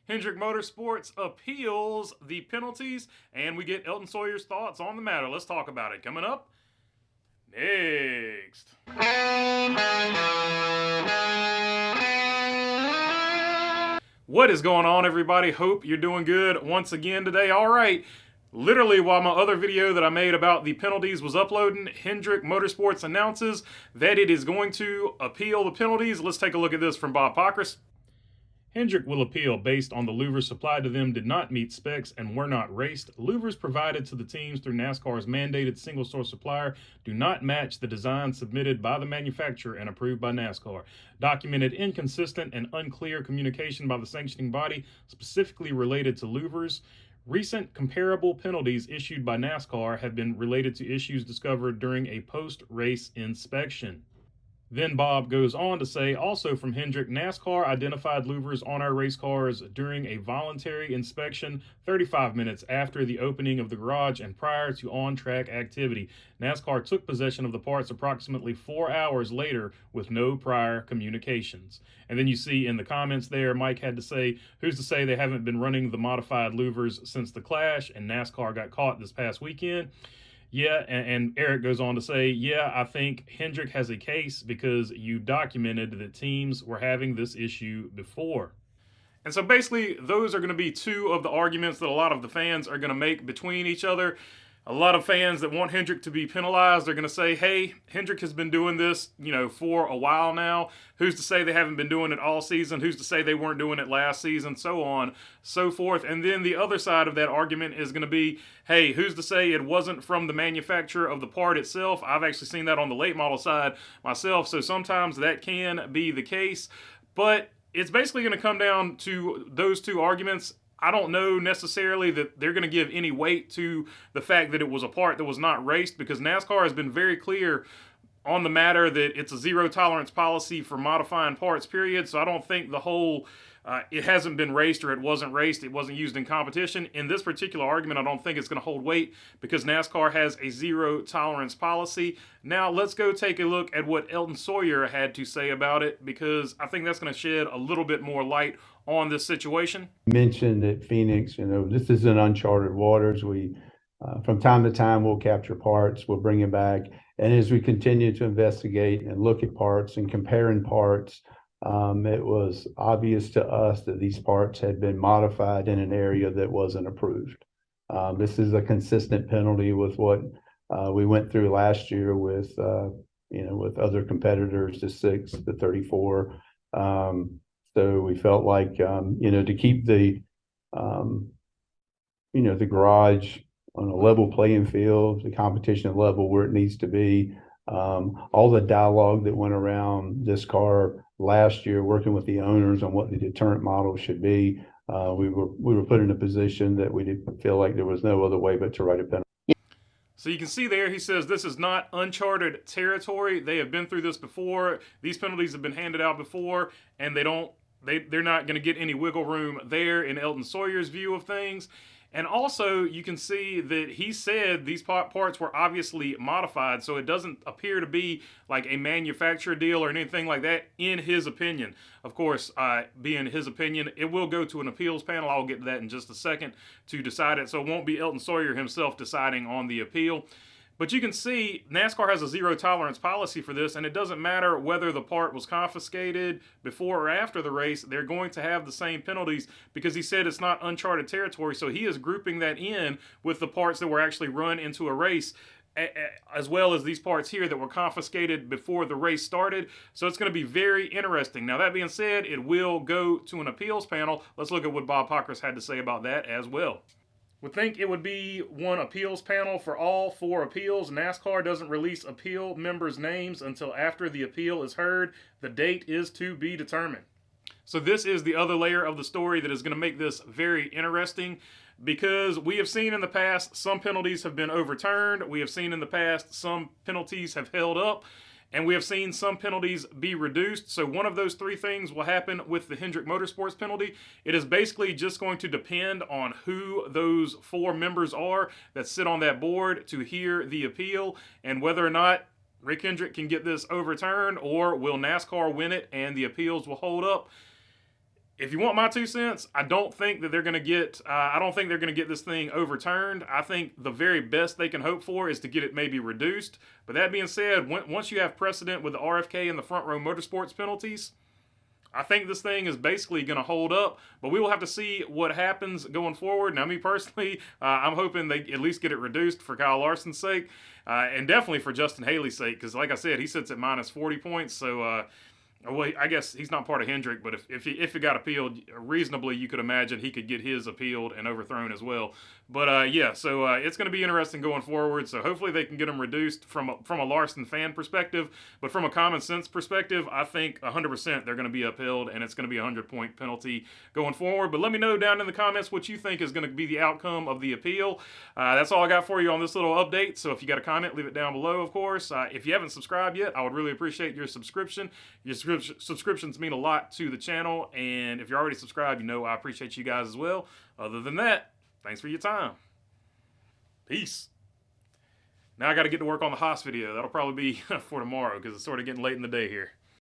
Hendrick Motorsports appeals the penalties, and we get Elton Sawyer's thoughts on the matter. Let's talk about it. Coming up next. What is going on, everybody? Hope you're doing good once again today. All right. Literally, while my other video that I made about the penalties was uploading, Hendrick Motorsports announces that it is going to appeal the penalties. Let's take a look at this from Bob Pockrass. Hendrick will appeal based on the louvers supplied to them did not meet specs and were not raced. Louvers provided to the teams through NASCAR's mandated single-source supplier do not match the design submitted by the manufacturer and approved by NASCAR. Documented inconsistent and unclear communication by the sanctioning body specifically related to louvers. Recent comparable penalties issued by NASCAR have been related to issues discovered during a post-race inspection. Then Bob goes on to say, also from Hendrick, NASCAR identified louvers on our race cars during a voluntary inspection 35 minutes after the opening of the garage and prior to on-track activity. NASCAR took possession of the parts approximately 4 hours later with no prior communications. And then you see in the comments there, Mike had to say, who's to say they haven't been running the modified louvers since the clash and NASCAR got caught this past weekend? Yeah, and Eric goes on to say, yeah, I think Hendrick has a case because you documented that teams were having this issue before. And so basically, those are going to be two of the arguments that a lot of the fans are going to make between each other. A lot of fans that want Hendrick to be penalized are going to say, hey, Hendrick has been doing this, for a while now. Who's to say they haven't been doing it all season? Who's to say they weren't doing it last season? So on, so forth. And then the other side of that argument is going to be, hey, who's to say it wasn't from the manufacturer of the part itself? I've actually seen that on the late model side myself, so sometimes that can be the case. But it's basically going to come down to those two arguments. I don't know necessarily that they're going to give any weight to the fact that it was a part that was not raced, because NASCAR has been very clear on the matter that it's a zero tolerance policy for modifying parts, period. So I don't think the whole it hasn't been raced or it wasn't raced, it wasn't used in competition. In this particular argument, I don't think it's going to hold weight because NASCAR has a zero tolerance policy. Now let's go take a look at what Elton Sawyer had to say about it, because I think that's going to shed a little bit more light on this situation. Mentioned at Phoenix, this is in uncharted waters. We, from time to time, we'll capture parts, we'll bring them back. And as we continue to investigate and look at parts and comparing parts, it was obvious to us that these parts had been modified in an area that wasn't approved. This is a consistent penalty with what we went through last year with, with other competitors, the 6, the 34. So we felt like, to keep the, the garage on a level playing field, the competition level where it needs to be. All the dialogue that went around this car last year, working with the owners on what the deterrent model should be, we were put in a position that we didn't feel like there was no other way but to write a penalty. So you can see there, he says this is not uncharted territory. They have been through this before. These penalties have been handed out before, and they're not going to get any wiggle room there in Elton Sawyer's view of things. And also, you can see that he said these parts were obviously modified, so it doesn't appear to be like a manufacturer deal or anything like that, in his opinion. Of course, being his opinion, it will go to an appeals panel. I'll get to that in just a second to decide it, so it won't be Elton Sawyer himself deciding on the appeal. But you can see NASCAR has a zero tolerance policy for this, and it doesn't matter whether the part was confiscated before or after the race. They're going to have the same penalties because he said it's not uncharted territory. So he is grouping that in with the parts that were actually run into a race, as well as these parts here that were confiscated before the race started. So it's going to be very interesting. Now, that being said, it will go to an appeals panel. Let's look at what Bob Pockrass had to say about that as well. Would think it would be one appeals panel for all 4 appeals. NASCAR doesn't release appeal members' names until after the appeal is heard. The date is to be determined. So this is the other layer of the story that is going to make this very interesting, because we have seen in the past some penalties have been overturned. We have seen in the past some penalties have held up. And we have seen some penalties be reduced. So one of those 3 things will happen with the Hendrick Motorsports penalty. It is basically just going to depend on who those 4 members are that sit on that board to hear the appeal, and whether or not Rick Hendrick can get this overturned, or will NASCAR win it and the appeals will hold up. if you want my 2 cents, I don't think that they're going to get. I don't think they're going to get this thing overturned. I think the very best they can hope for is to get it maybe reduced. But that being said, once you have precedent with the RFK and the front row motorsports penalties, I think this thing is basically going to hold up, but we will have to see what happens going forward. Now, me personally, I'm hoping they at least get it reduced for Kyle Larson's sake, and definitely for Justin Haley's sake, because like I said, he sits at minus 40 points, so well, I guess he's not part of Hendrick, but if it got appealed, reasonably you could imagine he could get his appealed and overthrown as well. But yeah, so it's going to be interesting going forward. So hopefully they can get them reduced from a Larson fan perspective, but from a common sense perspective, I think 100% they're going to be upheld, and it's going to be a 100-point penalty going forward. But let me know down in the comments what you think is going to be the outcome of the appeal. That's all I got for you on this little update. So if you got a comment, leave it down below. Of course, if you haven't subscribed yet, I would really appreciate your subscription. Subscriptions mean a lot to the channel, and if you're already subscribed, you know I appreciate you guys as well. Other than that, thanks for your time. Peace. Now I got to get to work on the Haas video. That'll probably be for tomorrow because it's sort of getting late in the day here.